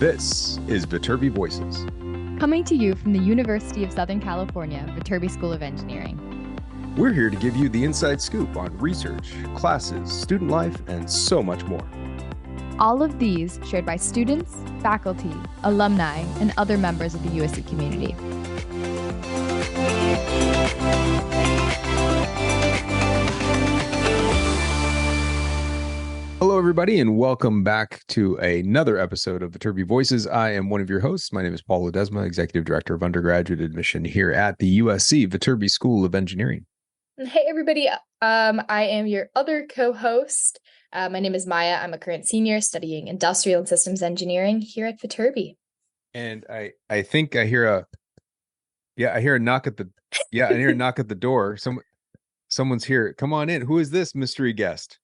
This is Viterbi Voices. Coming to you from the University of Southern California, Viterbi School of Engineering. We're here to give you the inside scoop on research, classes, student life, and so much more. All of these shared by students, faculty, alumni, and other members of the USC community. Hello, everybody, and welcome back to another episode of Viterbi Voices. I am one of your hosts. My name is Paul Ledesma, Executive Director of Undergraduate Admission here at the USC Viterbi School of Engineering. Hey, everybody. I am your other co-host. My name is Maya. I'm a current senior studying Industrial and Systems Engineering here at Viterbi. And I think I hear I hear a knock at the door. Someone's here. Come on in. Who is this mystery guest?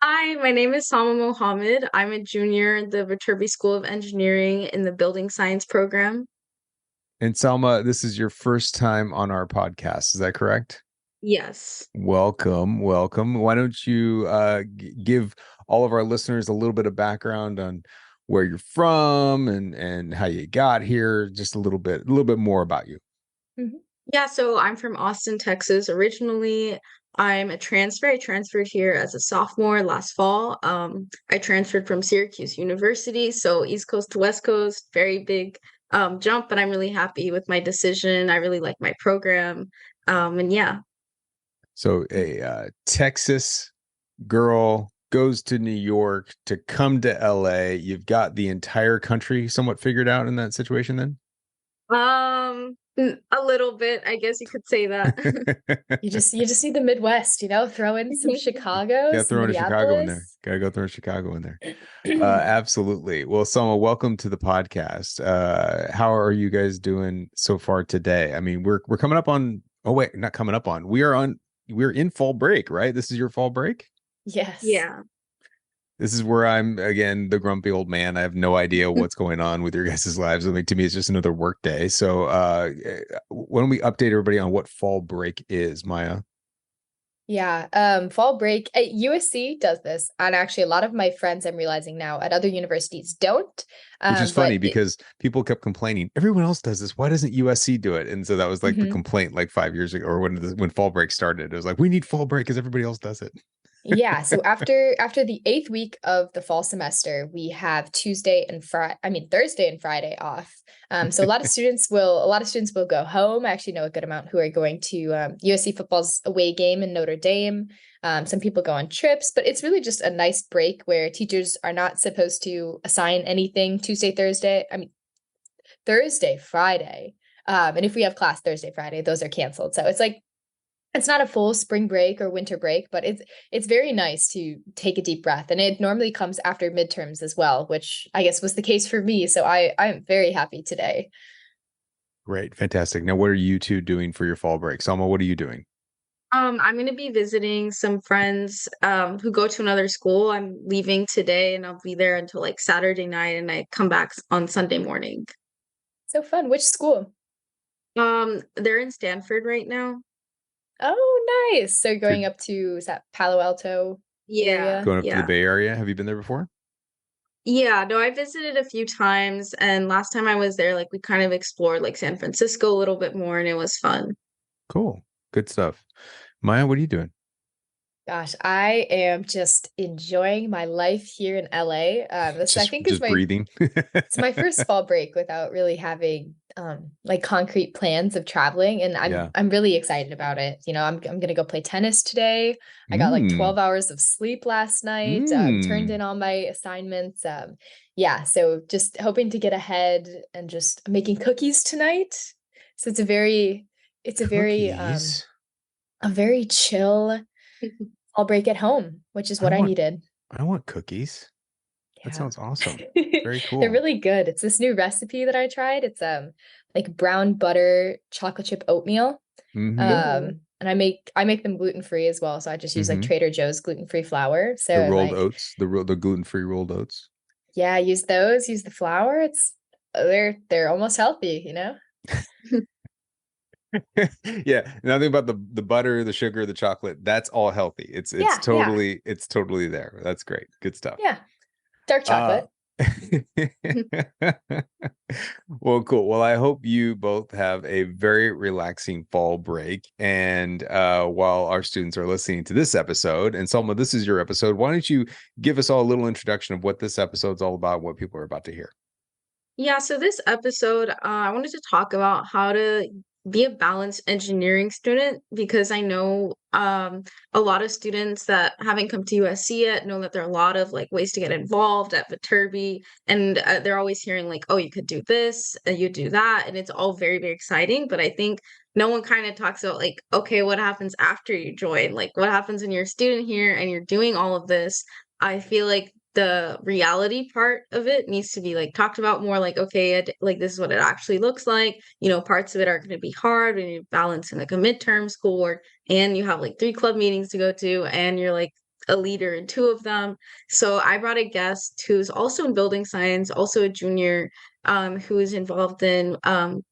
Hi, my name is Salma Mohammed. I'm a junior at the Viterbi School of Engineering in the Building Science program. And Salma, this is your first time on our podcast. Is that correct? Yes. Welcome. Why don't you give all of our listeners a little bit of background on where you're from and how you got here, just a little bit more about you. Mm-hmm. Yeah, so I'm from Austin, Texas. Originally, I'm a transfer. I transferred here as a sophomore last fall. I transferred from Syracuse University, so East Coast to West Coast, very big jump, but I'm really happy with my decision. I really like my program, and yeah. So a Texas girl goes to New York to come to LA. You've got the entire country somewhat figured out in that situation then? A little bit, I guess you could say that. You just need the Midwest, throw in some Chicago. Yeah, throw in Chicago in there. Gotta go throw Chicago in there. Absolutely. Well, Salma, welcome to the podcast. How are you guys doing so far today? I mean, we're coming up on. Oh wait, not coming up on. We're in fall break, right? This is your fall break? Yes. Yeah. This is where I'm, again, the grumpy old man. I have no idea what's going on with your guys' lives. I mean, to me, it's just another work day. So why don't we update everybody on what fall break is, Maya? Yeah, fall break at USC does this. And actually, a lot of my friends, I'm realizing now, at other universities don't. Which is funny because people kept complaining, everyone else does this. Why doesn't USC do it? And so that was like the complaint like 5 years ago, or when fall break started. It was like, we need fall break because everybody else does it. Yeah. So after the 8th week of the fall semester, we have Thursday and Friday off. So a lot of students will go home. I actually know a good amount who are going to USC football's away game in Notre Dame. Some people go on trips, but it's really just a nice break where teachers are not supposed to assign anything Thursday, Friday. And if we have class Thursday, Friday, those are canceled. So it's like, it's not a full spring break or winter break, but it's very nice to take a deep breath. And it normally comes after midterms as well, which I guess was the case for me. So I'm very happy today. Great. Fantastic. Now, what are you two doing for your fall break? Salma, what are you doing? I'm going to be visiting some friends who go to another school. I'm leaving today and I'll be there until like Saturday night and I come back on Sunday morning. So fun. Which school? They're in Stanford right now. Oh, nice. So going up to, is that Palo Alto? Yeah. Going up to the Bay Area. Have you been there before? Yeah, no, I visited a few times. And last time I was there, like we kind of explored like San Francisco a little bit more and it was fun. Cool. Good stuff. Maya, what are you doing? Gosh, I am just enjoying my life here in LA. I think is my breathing. It's my first fall break without really having like concrete plans of traveling, and I'm really excited about it. I'm gonna go play tennis today. I got like 12 hours of sleep last night. Turned in all my assignments. So just hoping to get ahead and just making cookies tonight. So it's a very chill. I'll break at home, which is what I needed. I want cookies. Yeah. That sounds awesome. Very cool. They're really good. It's this new recipe that I tried. It's like brown butter chocolate chip oatmeal. And I make them gluten-free as well. So I just use like Trader Joe's gluten-free flour. So the rolled oats, the gluten-free rolled oats. Yeah, use those, use the flour. They're almost healthy, Yeah, nothing about the butter, the sugar, the chocolate. That's all healthy. It's totally there. That's great. Good stuff. Yeah, dark chocolate. Well, cool. Well, I hope you both have a very relaxing fall break. And while our students are listening to this episode, and Salma, this is your episode, why don't you give us all a little introduction of what this episode's all about, what people are about to hear? Yeah, so this episode, I wanted to talk about how to be a balanced engineering student because I know a lot of students that haven't come to USC yet know that there are a lot of like ways to get involved at Viterbi, and they're always hearing like, oh, you could do this, you do that, and it's all very, very exciting. But I think no one kind of talks about like, okay, what happens after you join? Like, what happens when you're a student here and you're doing all of this? I feel like the reality part of it needs to be like talked about more like okay like this is what it actually looks like, parts of it are going to be hard when you're balancing like a midterm schoolwork and you have like 3 club meetings to go to and you're like a leader in 2 of them. So I brought a guest who's also in building science, also a junior, who is involved in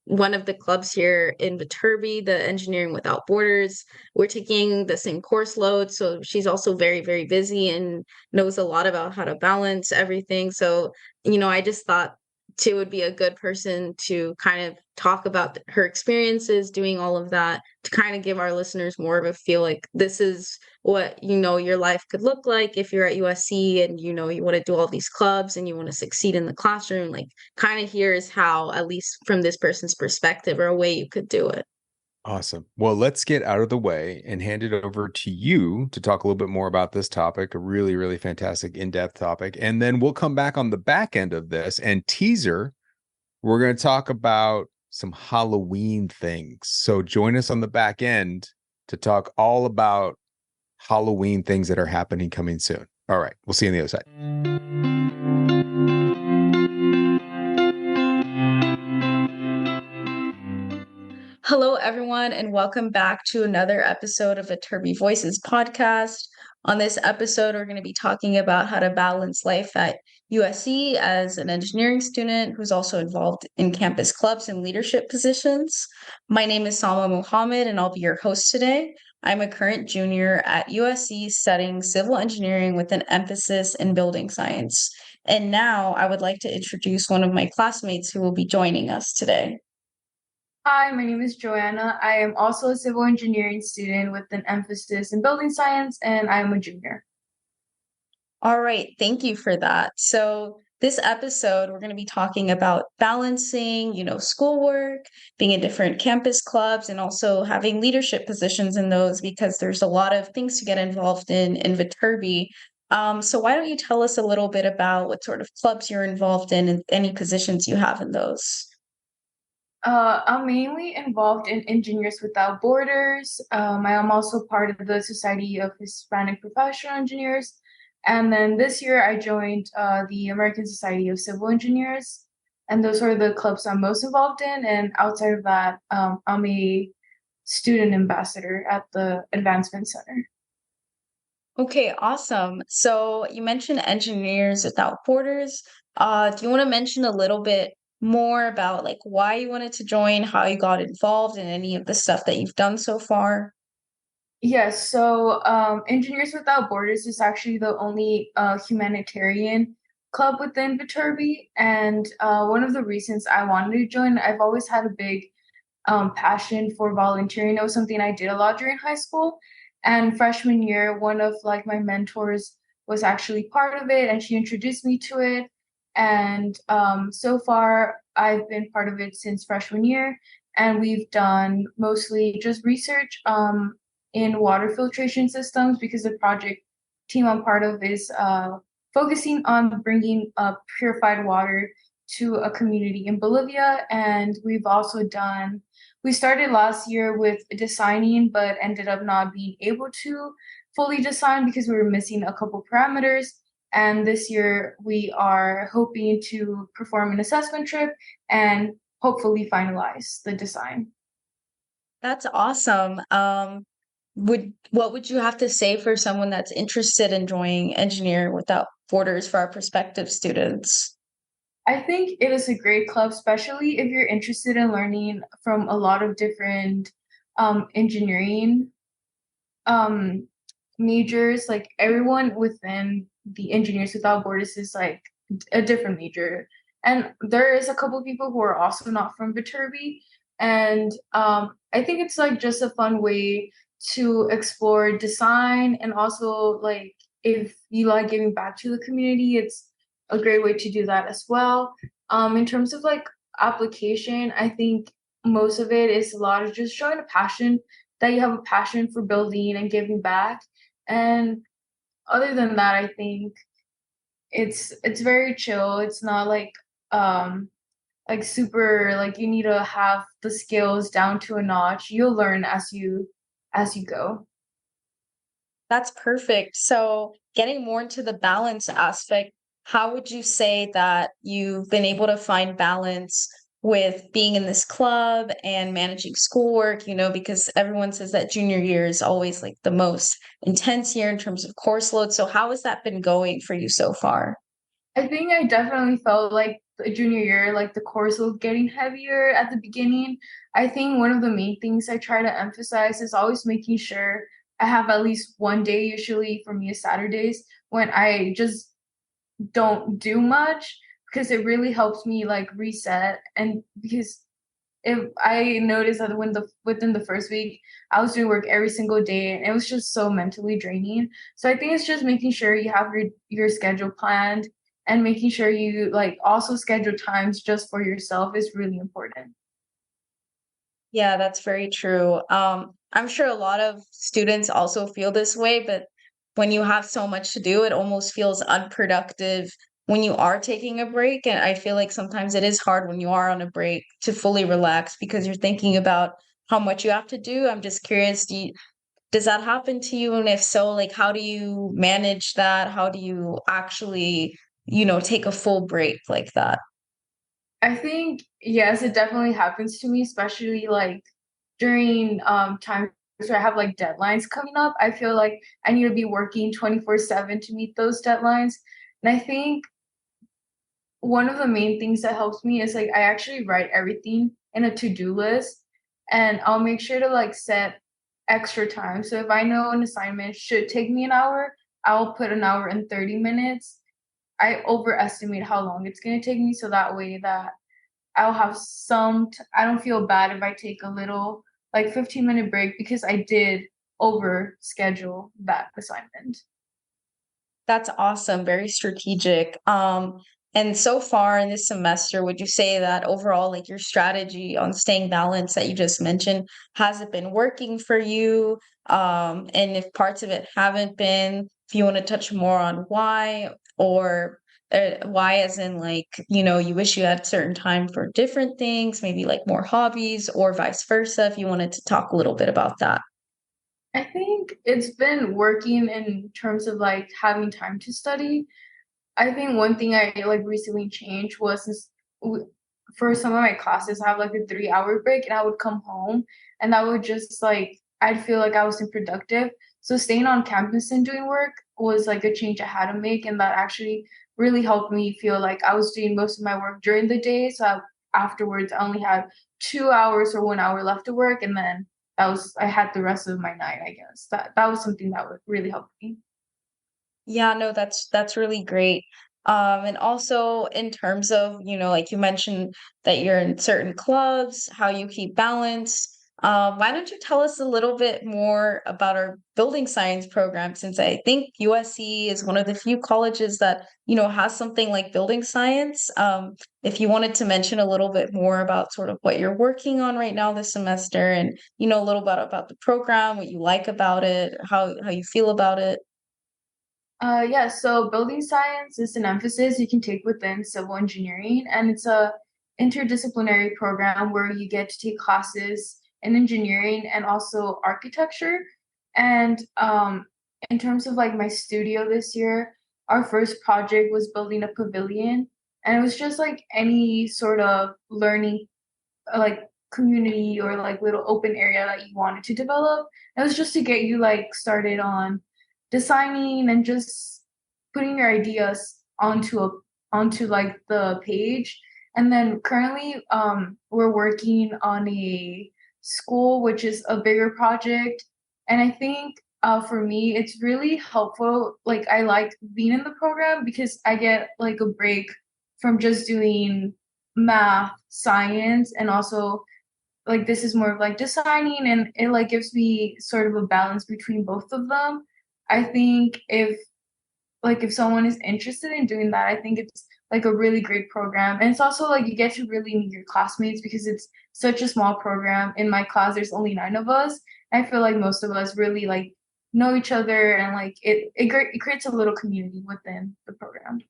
one of the clubs here in Viterbi, the Engineering Without Borders. We're taking the same course load, so she's also very, very busy and knows a lot about how to balance everything. So, I just thought she would be a good person to kind of talk about her experiences doing all of that to kind of give our listeners more of a feel like this is what your life could look like if you're at USC and you want to do all these clubs and you want to succeed in the classroom. Like kind of here's how, at least from this person's perspective, or a way you could do it. Awesome. Well, let's get out of the way and hand it over to you to talk a little bit more about this topic, a really, really fantastic in-depth topic. And then we'll come back on the back end of this and teaser. We're going to talk about some Halloween things. So join us on the back end to talk all about Halloween things that are happening coming soon. All right. We'll see you on the other side. Hello, everyone, and welcome back to another episode of Viterbi Voices podcast. On this episode, we're going to be talking about how to balance life at USC as an engineering student who's also involved in campus clubs and leadership positions. My name is Salma Muhammad, and I'll be your host today. I'm a current junior at USC studying civil engineering with an emphasis in building science. And now I would like to introduce one of my classmates who will be joining us today. Hi, my name is Joanna. I am also a civil engineering student with an emphasis in building science, and I am a junior. All right, thank you for that. So this episode, we're going to be talking about balancing, schoolwork, being in different campus clubs, and also having leadership positions in those because there's a lot of things to get involved in Viterbi. So why don't you tell us a little bit about what sort of clubs you're involved in and any positions you have in those? I'm mainly involved in Engineers Without Borders. I am also part of the Society of Hispanic Professional Engineers. And then this year I joined the American Society of Civil Engineers. And those are the clubs I'm most involved in. And outside of that, I'm a student ambassador at the Advancement Center. Okay, awesome. So you mentioned Engineers Without Borders. Do you want to mention a little bit more about like why you wanted to join, how you got involved in any of the stuff that you've done so far? Yes, so Engineers Without Borders is actually the only humanitarian club within Viterbi. And one of the reasons I wanted to join, I've always had a big passion for volunteering. It was something I did a lot during high school. And freshman year, one of like my mentors was actually part of it, and she introduced me to it. And so far, I've been part of it since freshman year, and we've done mostly just research in water filtration systems because the project team I'm part of is focusing on bringing purified water to a community in Bolivia. And we started last year with designing, but ended up not being able to fully design because we were missing a couple parameters. And this year we are hoping to perform an assessment trip and hopefully finalize the design. That's awesome. What would you have to say for someone that's interested in joining Engineer Without Borders for our prospective students? I think it is a great club, especially if you're interested in learning from a lot of different engineering majors. Like everyone within the Engineers Without Borders is like a different major. And there is a couple of people who are also not from Viterbi. And I think it's like just a fun way to explore design, and also like if you like giving back to the community, it's a great way to do that as well. In terms of like application, I think most of it is a lot of just showing a passion, that you have a passion for building and giving back. And other than that, I think it's very chill. It's not like super like you need to have the skills down to a notch. You'll learn as you go. That's perfect. So, getting more into the balance aspect, how would you say that you've been able to find balance with being in this club and managing schoolwork? Because everyone says that junior year is always like the most intense year in terms of course load. So, how has that been going for you so far? I think I definitely felt like the junior year, like the course was getting heavier at the beginning. I think one of the main things I try to emphasize is always making sure I have at least one day, usually for me is Saturdays, when I just don't do much, because it really helps me like reset. And because if I noticed that within the first week, I was doing work every single day and it was just so mentally draining. So I think it's just making sure you have your schedule planned, and making sure you like also schedule times just for yourself is really important. Yeah, that's very true. I'm sure a lot of students also feel this way, but when you have so much to do, it almost feels unproductive when you are taking a break. And I feel like sometimes it is hard when you are on a break to fully relax because you're thinking about how much you have to do. I'm just curious, does that happen to you? And if so, like, how do you manage that? How do you actually, take a full break like that? I think yes, it definitely happens to me, especially like during times where I have like deadlines coming up. I feel like I need to be working 24/7 to meet those deadlines. And I think one of the main things that helps me is like I actually write everything in a to-do list, and I'll make sure to like set extra time. So if I know an assignment should take me an hour, I'll put an hour and 30 minutes. I overestimate how long it's going to take me, so that way that I'll have I don't feel bad if I take a little like 15-minute break because I did over schedule that assignment. That's awesome, very strategic. And so far in this semester, would you say that overall, like your strategy on staying balanced that you just mentioned, has it been working for you? And if parts of it haven't been, if you want to touch more on why, or why as in like, you wish you had certain time for different things, maybe like more hobbies or vice versa, if you wanted to talk a little bit about that. I think it's been working in terms of like having time to study. I think one thing I like recently changed was for some of my classes, I have like a 3 hour break and I would come home and I would just like, I'd feel like I wasn't productive. So staying on campus and doing work was like a change I had to make. And that actually really helped me feel like I was doing most of my work during the day. So afterwards, I only had 2 hours or 1 hour left to work. And then I had the rest of my night, I guess. That was something that would really help me. Yeah, no, that's really great. And also in terms of, like you mentioned that you're in certain clubs, how you keep balance. Why don't you tell us a little bit more about our building science program, since I think USC is one of the few colleges that, has something like building science. If you wanted to mention a little bit more about sort of what you're working on right now this semester and, a little bit about the program, what you like about it, how you feel about it. Yeah, so building science is an emphasis you can take within civil engineering, and it's a interdisciplinary program where you get to take classes in engineering and also architecture. And in terms of like my studio this year, our first project was building a pavilion, and it was just like any sort of learning like community or like little open area that you wanted to develop. It was just to get you like started on designing and just putting your ideas onto like the page. And then currently we're working on a school which is a bigger project. And I think for me, it's really helpful. Like I like being in the program because I get like a break from just doing math, science, and also like this is more of like designing, and it like gives me sort of a balance between both of them. I think if someone is interested in doing that, I think it's like a really great program. And it's also like you get to really meet your classmates because it's such a small program. In my class, there's only 9 of us. I feel like most of us really like know each other, and like it creates a little community within the program.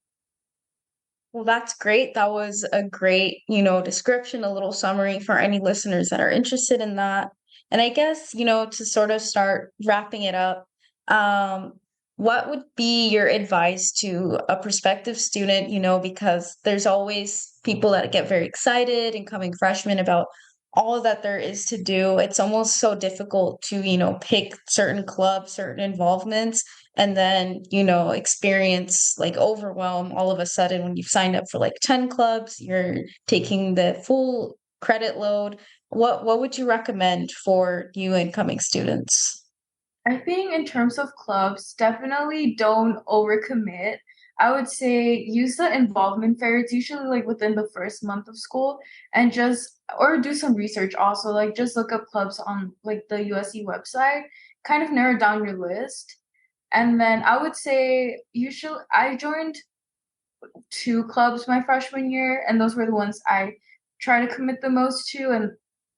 Well, that's great. That was a great, description, a little summary for any listeners that are interested in that. And I guess, to sort of start wrapping it up, um, what would be your advice to a prospective student, because there's always people that get very excited, incoming freshmen, about all that there is to do. It's almost so difficult to, pick certain clubs, certain involvements, and then experience like overwhelm all of a sudden when you've signed up for like 10 clubs, you're taking the full credit load. What would you recommend for new incoming students? I think in terms of clubs, definitely don't overcommit. I would say use the involvement fair. It's usually like within the first month of school, and just or do some research also. Like just look up clubs on like the USC website, kind of narrow down your list. And then I would say I joined 2 clubs my freshman year, and those were the ones I try to commit the most to. And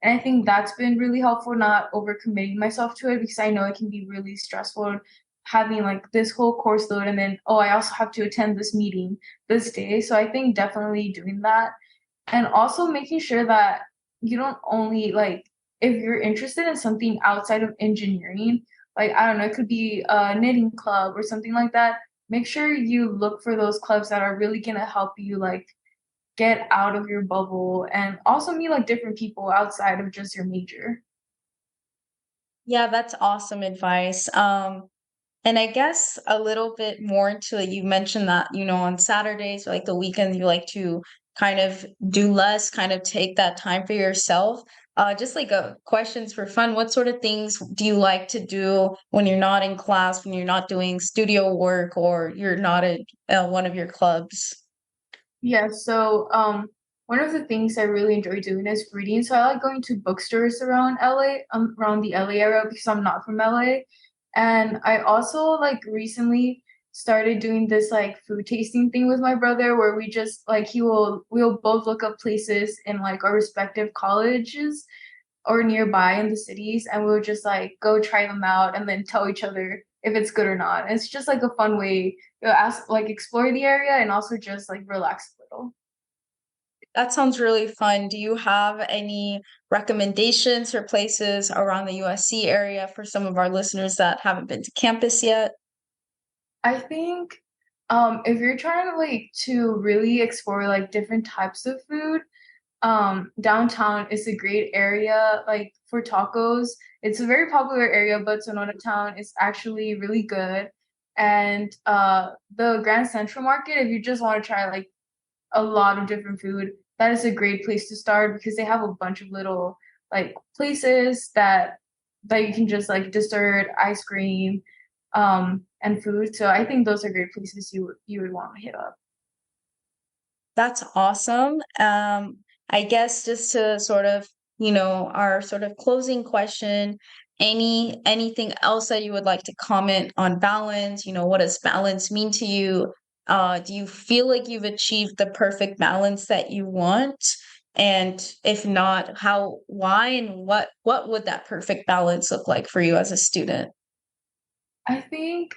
I think that's been really helpful, not overcommitting myself to it, because I know it can be really stressful having like this whole course load, and then I also have to attend this meeting this day. So I think definitely doing that, and also making sure that you don't only like if you're interested in something outside of engineering, like I don't know, it could be a knitting club or something like that. Make sure you look for those clubs that are really gonna help you like get out of your bubble, and also meet like different people outside of just your major. Yeah, that's awesome advice. And I guess a little bit more into it, you mentioned that, on Saturdays or like the weekends, you like to kind of do less, kind of take that time for yourself. Just like questions for fun. What sort of things do you like to do when you're not in class, when you're not doing studio work, or you're not at one of your clubs? Yeah, so one of the things I really enjoy doing is reading. So I like going to bookstores around LA, around the LA area, because I'm not from LA. And I also like recently started doing this like food tasting thing with my brother, where we just like we'll both look up places in like our respective colleges or nearby in the cities, and we'll just like go try them out and then tell each other if it's good or not. And it's just like a fun way to ask like explore the area and also just like relax a little. That sounds really fun. Do you have any recommendations for places around the USC area for some of our listeners that haven't been to campus yet? I think if you're trying to like to really explore like different types of food, downtown is a great area like for tacos. It's a very popular area, but Sonora Town is actually really good. And the Grand Central Market, if you just want to try like a lot of different food, that is a great place to start, because they have a bunch of little like places that you can just like dessert, ice cream, and food. So I think those are great places you would want to hit up. That's awesome. I guess just to sort of, our sort of closing question, anything else that you would like to comment on balance? What does balance mean to you? Do you feel like you've achieved the perfect balance that you want? And if not, why, and what would that perfect balance look like for you as a student? I think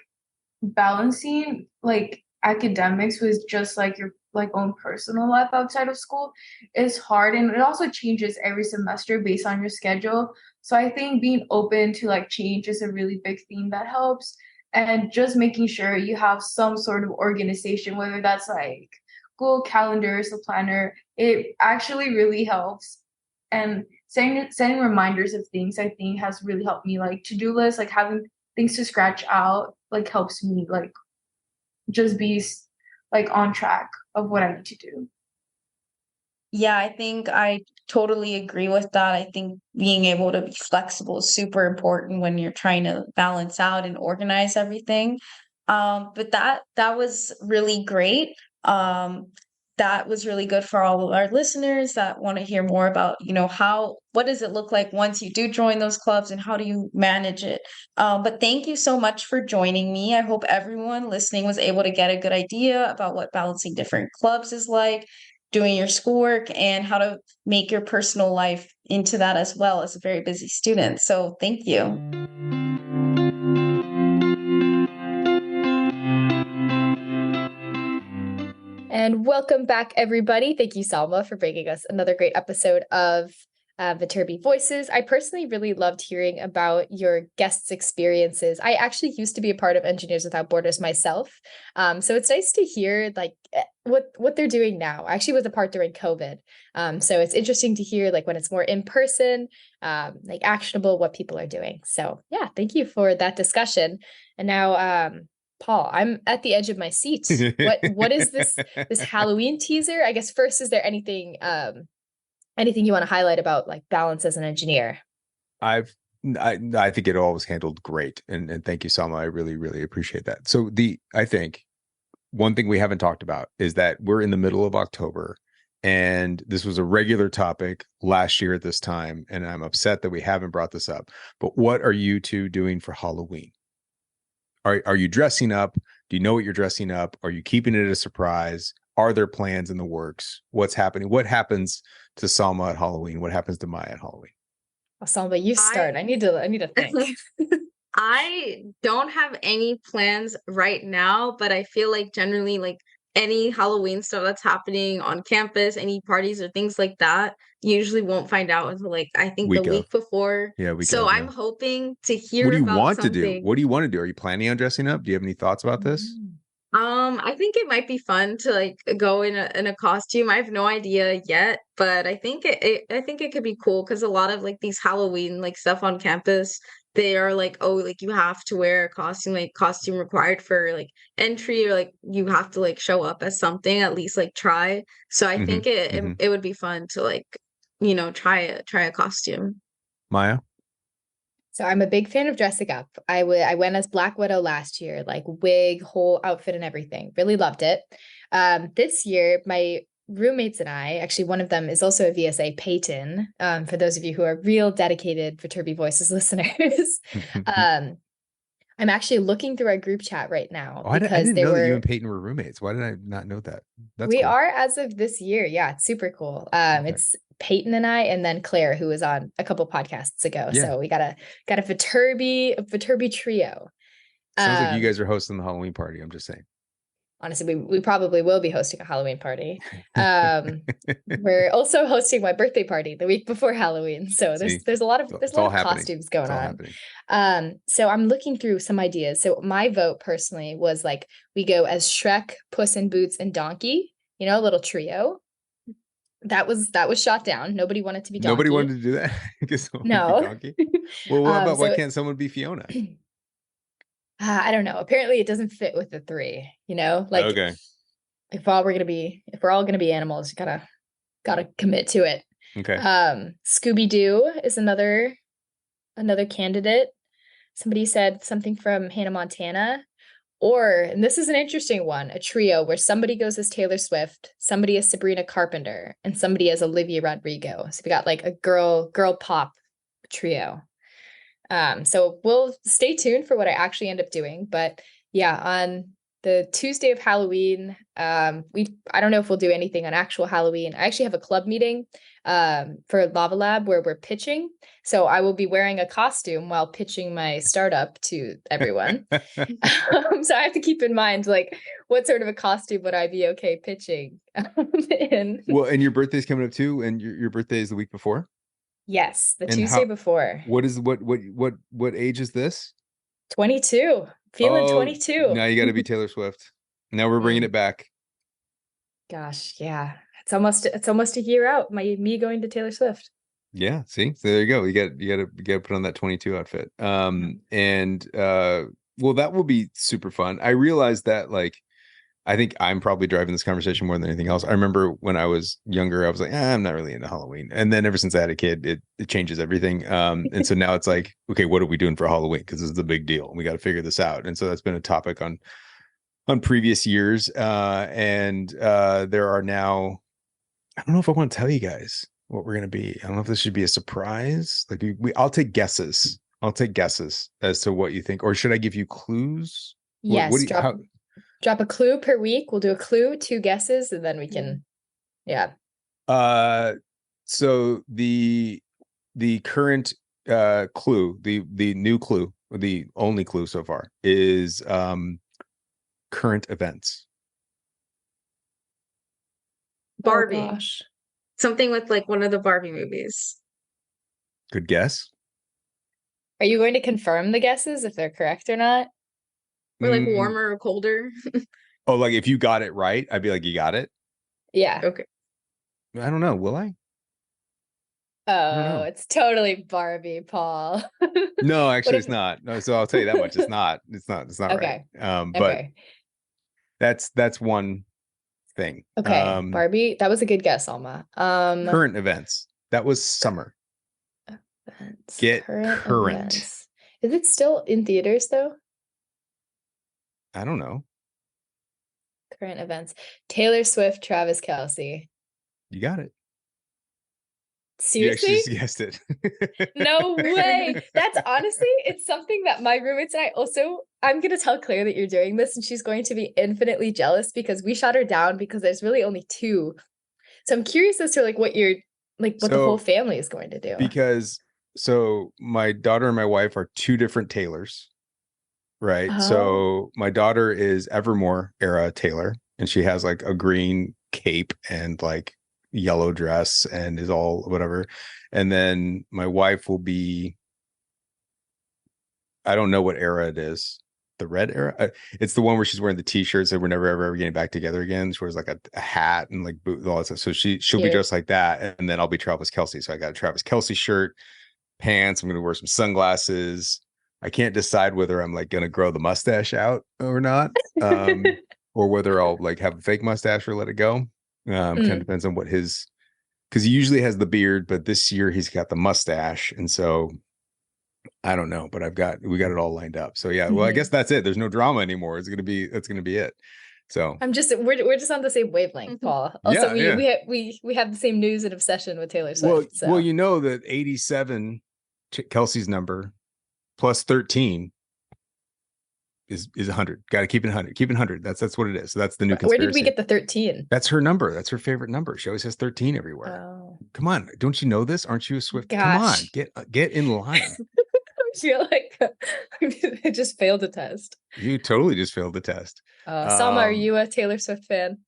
balancing like academics with just like your like own personal life outside of school is hard, and it also changes every semester based on your schedule. So I think being open to like change is a really big thing that helps, and just making sure you have some sort of organization, whether that's like Google calendars, a planner, it actually really helps. And setting reminders of things, I think, has really helped me, like to-do lists, like having things to scratch out like helps me like just be like on track of what I need to do. Yeah, I think I totally agree with that. I think being able to be flexible is super important when you're trying to balance out and organize everything. But that was really great. Um, that was really good for all of our listeners that want to hear more about, what does it look like once you do join those clubs and how do you manage it? But thank you so much for joining me. I hope everyone listening was able to get a good idea about what balancing different clubs is like, doing your schoolwork, and how to make your personal life into that as well as a very busy student. So thank you. And welcome back, everybody. Thank you, Salma, for bringing us another great episode of Viterbi Voices. I personally really loved hearing about your guests' experiences. I actually used to be a part of Engineers Without Borders myself. So it's nice to hear like what they're doing now. I actually was a part during COVID. So it's interesting to hear like when it's more in person, like actionable, what people are doing. So yeah, thank you for that discussion. And now, Paul, I'm at the edge of my seat. What is this Halloween teaser? I guess first, is there anything you want to highlight about like balance as an engineer? I think it all was handled great, and thank you, Salma. I really, really appreciate that. So I think one thing we haven't talked about is that we're in the middle of October, and this was a regular topic last year at this time, and I'm upset that we haven't brought this up. But what are you two doing for Halloween? Are you dressing up? Do you know what you're dressing up? Are you keeping it a surprise? Are there plans in the works? What's happening? What happens to Salma at Halloween? What happens to Maya at Halloween? Oh, Salma, you start. I need to think. I don't have any plans right now, but I feel like generally like any Halloween stuff that's happening on campus, any parties or things like that, usually won't find out until like I think the Week of. week before. Yeah, week So of, I'm yeah. hoping to What hear do you about want to do? something. What do you want to do? Are you planning on dressing up? Do you have any thoughts about this? I think it might be fun to like go in a costume. I have no idea yet, but I think I think it could be cool because a lot of like these Halloween like stuff on campus, they are like, oh, like you have to wear a costume, like costume required for like entry, or like you have to like show up as something, at least like try. So I think it would be fun to like, try a costume. Maya? So I'm a big fan of dressing up. I went as Black Widow last year, like wig, whole outfit and everything. Really loved it. This year, my roommates and I, actually one of them is also a VSA, Peyton, for those of you who are real dedicated Viterbi Voices listeners. I'm actually looking through our group chat right now I because didn't know that you and Peyton were roommates. Why did I not know that? We cool. are as of this year. Yeah, it's super cool. Okay. It's Peyton and I, and then Claire, who was on a couple podcasts ago. Yeah. So we got a Viterbi trio. Sounds like you guys are hosting the Halloween party. I'm just saying. Honestly, we probably will be hosting a Halloween party. We're also hosting my birthday party the week before Halloween. So there's a lot of costumes going on. So I'm looking through some ideas. So my vote personally was like we go as Shrek, Puss in Boots, and Donkey. A little trio. That was shot down. Nobody wanted to be Donkey. Nobody wanted to do that. No. Donkey? Well, what about why can't someone be Fiona? I don't know. Apparently it doesn't fit with the three, like okay. If we're all gonna be animals, you gotta commit to it. Okay. Scooby-Doo is another candidate. Somebody said something from Hannah Montana. And this is an interesting one, a trio where somebody goes as Taylor Swift, somebody as Sabrina Carpenter, and somebody as Olivia Rodrigo. So we got like a girl pop trio. So we'll stay tuned for what I actually end up doing. But yeah, on the Tuesday of Halloween, I don't know if we'll do anything on actual Halloween. I actually have a club meeting for Lava Lab where we're pitching. So I will be wearing a costume while pitching my startup to everyone. So I have to keep in mind, like, what sort of a costume would I be okay pitching in? Well, and your birthday's coming up too, and your birthday is the week before? Yes, the Tuesday before. What age is this? 22. Feeling 22. Now you got to be Taylor Swift. Now we're bringing it back. Gosh, yeah. It's almost a year out. Me going to Taylor Swift. Yeah, see? So there you go. You got to put on that 22 outfit. Well, that will be super fun. I realized that like I think I'm probably driving this conversation more than anything else. I remember when I was younger, I was like, I'm not really into Halloween. And then ever since I had a kid, it changes everything. And so now it's like, okay, what are we doing for Halloween? Because this is a big deal. We got to figure this out. And so that's been a topic on previous years. There are now, I don't know if I want to tell you guys what we're going to be. I don't know if this should be a surprise. Like I'll take guesses. I'll take guesses as to what you think. Or should I give you clues? Yes, What do you, drop a clue per week. We'll do a clue, 2 guesses, and then we can, yeah. So the current clue, the new clue, the only clue so far is current events. Barbie. Oh, gosh. Something with like one of the Barbie movies. Good guess. Are you going to confirm the guesses if they're correct or not? Or like warmer or colder. Oh, like if you got it right, I'd be like, you got it? Yeah. Okay. I don't know. Will I? Oh, it's totally Barbie, Paul. No, actually it's not. No, so I'll tell you that much. It's not. It's not Okay. right. But Okay. that's one thing. Okay. Barbie, that was a good guess, Salma. Current events. That was summer. Events. Get current. Events. Is it still in theaters though? I don't know. Current events. Taylor Swift, Travis Kelce. You got it. Seriously? You actually just guessed it. No way. That's honestly, it's something that my roommates and I'm going to tell Claire that you're doing this and she's going to be infinitely jealous because we shot her down because there's really only 2. So I'm curious as to like what the whole family is going to do. Because my daughter and my wife are 2 different Taylors, right? Oh. So my daughter is Evermore era Taylor, and she has like a green cape and like yellow dress and is all whatever. And then my wife will be, I don't know what era it is. The red era. It's the one where she's wearing the t-shirts and we're never ever getting back together again. She wears like a hat and like boots, all that stuff. So she'll be dressed like that, and then I'll be Travis Kelce. So I got a Travis Kelce shirt, pants. I'm gonna wear some sunglasses. I can't decide whether I'm like gonna grow the mustache out or not, or whether I'll like have a fake mustache or let it go. Kind of depends on what because he usually has the beard, but this year he's got the mustache, and so I don't know. But we got it all lined up. So yeah, well, I guess that's it. There's no drama anymore. That's gonna be it. So we're just on the same wavelength, Paul. Also, we have the same news and obsession with Taylor Swift. Well, you know that 87, Kelsey's number, plus 13 is 100. Got to keep it 100. Keep it 100. That's what it is. So that's the new conspiracy. Where did we get the 13? That's her number. That's her favorite number. She always has 13 everywhere. Oh. Come on, don't you know this? Aren't you a Swift? Gosh. Come on, get in line. I feel like I just failed a test. You totally just failed the test. Salma, are you a Taylor Swift fan?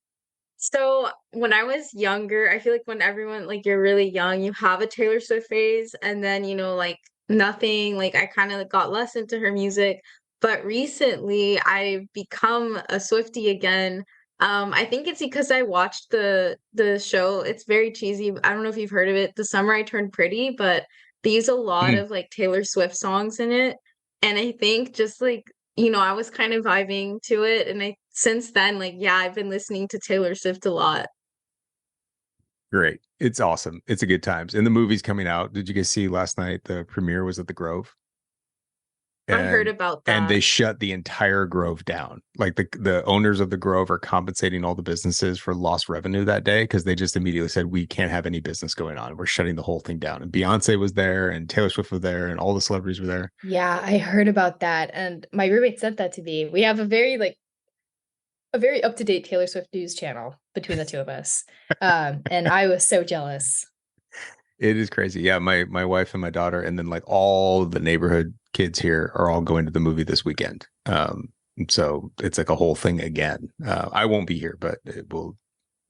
So when I was younger, I feel like when everyone, like you're really young, you have a Taylor Swift phase, and then, like nothing, like I kind of got less into her music. But recently I've become a Swiftie again. I think it's because I watched the show. It's very cheesy. I don't know if you've heard of it. The Summer I Turned Pretty, but they use a lot of like Taylor Swift songs in it. And I think just like, I was kind of vibing to it. And since then, like, yeah, I've been listening to Taylor Swift a lot. Great. It's awesome. It's a good times. And the movie's coming out. Did you guys see last night? The premiere was at the Grove. I heard about that. And they shut the entire Grove down. Like the owners of the Grove are compensating all the businesses for lost revenue that day because they just immediately said, we can't have any business going on. We're shutting the whole thing down. And Beyonce was there and Taylor Swift was there and all the celebrities were there. Yeah, I heard about that. And my roommate sent that to me. We have a very up-to-date Taylor Swift news channel between the 2 of us. And I was so jealous. It is crazy. Yeah, my wife and my daughter, and then like all the neighborhood kids here are all going to the movie this weekend. So it's like a whole thing again. I won't be here, but it will.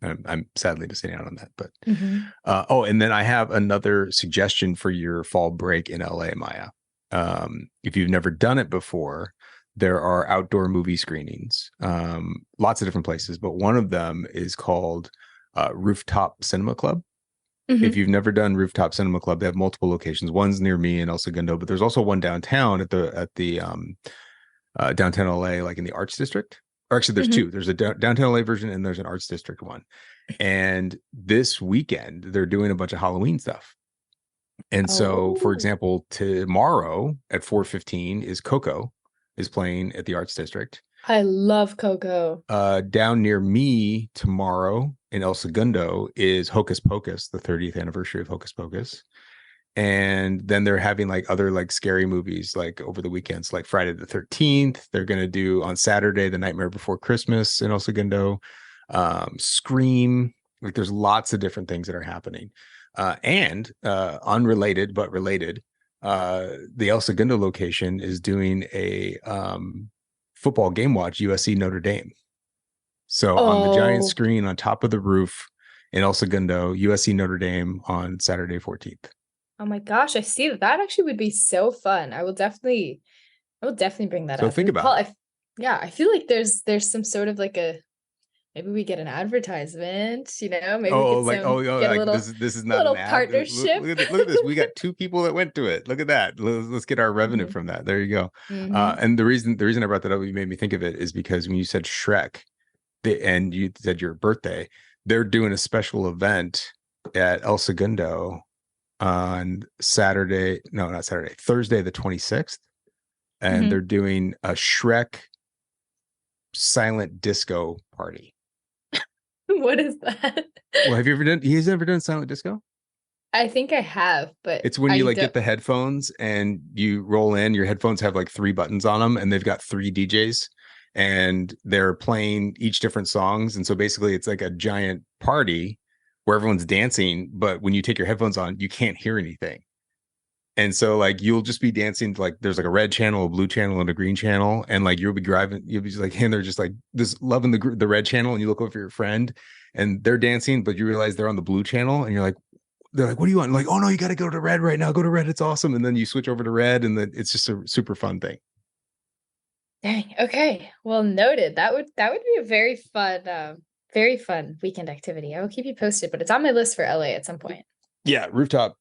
I'm sadly missing out on that. But and then I have another suggestion for your fall break in LA, Maya. If you've never done it before, there are outdoor movie screenings, lots of different places, but one of them is called Rooftop Cinema Club. If you've never done Rooftop Cinema Club, they have multiple locations. One's near me in El Segundo, but there's also one downtown at the downtown LA, like in the Arts District. or actually there's two. There's a downtown LA version and there's an arts district one. And this weekend they're doing a bunch of Halloween stuff. And so, for example, tomorrow at 4:15 is Coco is playing at the Arts District. I love Coco. Down near me tomorrow in El Segundo is Hocus Pocus, the 30th anniversary of Hocus Pocus. And then they're having like other like scary movies like over the weekends, like Friday the 13th. They're going to do on Saturday, The Nightmare Before Christmas in El Segundo, Scream. Like there's lots of different things that are happening. And unrelated, but related, the El Segundo location is doing a football game watch, USC Notre Dame. So on the giant screen on top of the roof in El Segundo, USC Notre Dame on Saturday 14th. Oh my gosh, I see that. That actually would be so fun. I will definitely bring that up. So think about it. Yeah, I feel like there's some sort of like maybe we get an advertisement, maybe we get a little, this is not little an ad. partnership. Look at this. We got 2 people that went to it. Look at that. Let's get our revenue from that. There you go. And the reason I brought that up, you made me think of it, is because when you said Shrek, and you said your birthday, they're doing a special event at El Segundo on Thursday the 26th, and they're doing a Shrek silent disco party. What is that? Well, have you ever done? He's never done silent disco? I think I have, but it's when you get the headphones and you roll in. Your headphones have like 3 buttons on them, and they've got 3 DJs, and they're playing each different songs. And so basically, it's like a giant party where everyone's dancing, but when you take your headphones on, you can't hear anything. And so like you'll just be dancing, like there's like a red channel, a blue channel, and a green channel, and like you'll be just like, and they're just like this loving the red channel, and you look over your friend and they're dancing, but you realize they're on the blue channel, and they're like, what do you want? And like, oh no, you got to go to red right now. Go to red. It's awesome. And then you switch over to red, and then it's just a super fun thing. Dang. Okay. Well, noted. That would be a very fun weekend activity. I will keep you posted, but it's on my list for LA at some point. Yeah, rooftop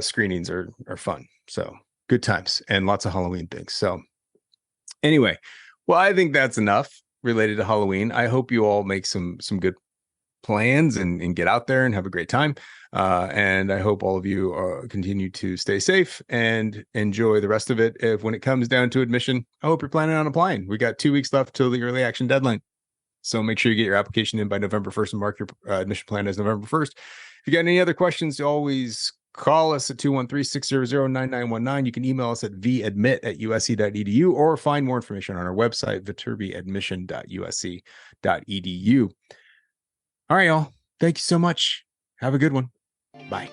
screenings are fun. So good times and lots of Halloween things. So anyway, well, I think that's enough related to Halloween. I hope you all make some good plans and get out there and have a great time. And I hope all of you continue to stay safe and enjoy the rest of it. If when it comes down to admission, I hope you're planning on applying. We got 2 weeks left till the early action deadline. So make sure you get your application in by November 1st and mark your admission plan as November 1st. If you got any other questions, you always call us at 213-600-9919. You can email us at vadmit@usc.edu or find more information on our website, viterbiadmission.usc.edu. All right, y'all. Thank you so much. Have a good one. Bye.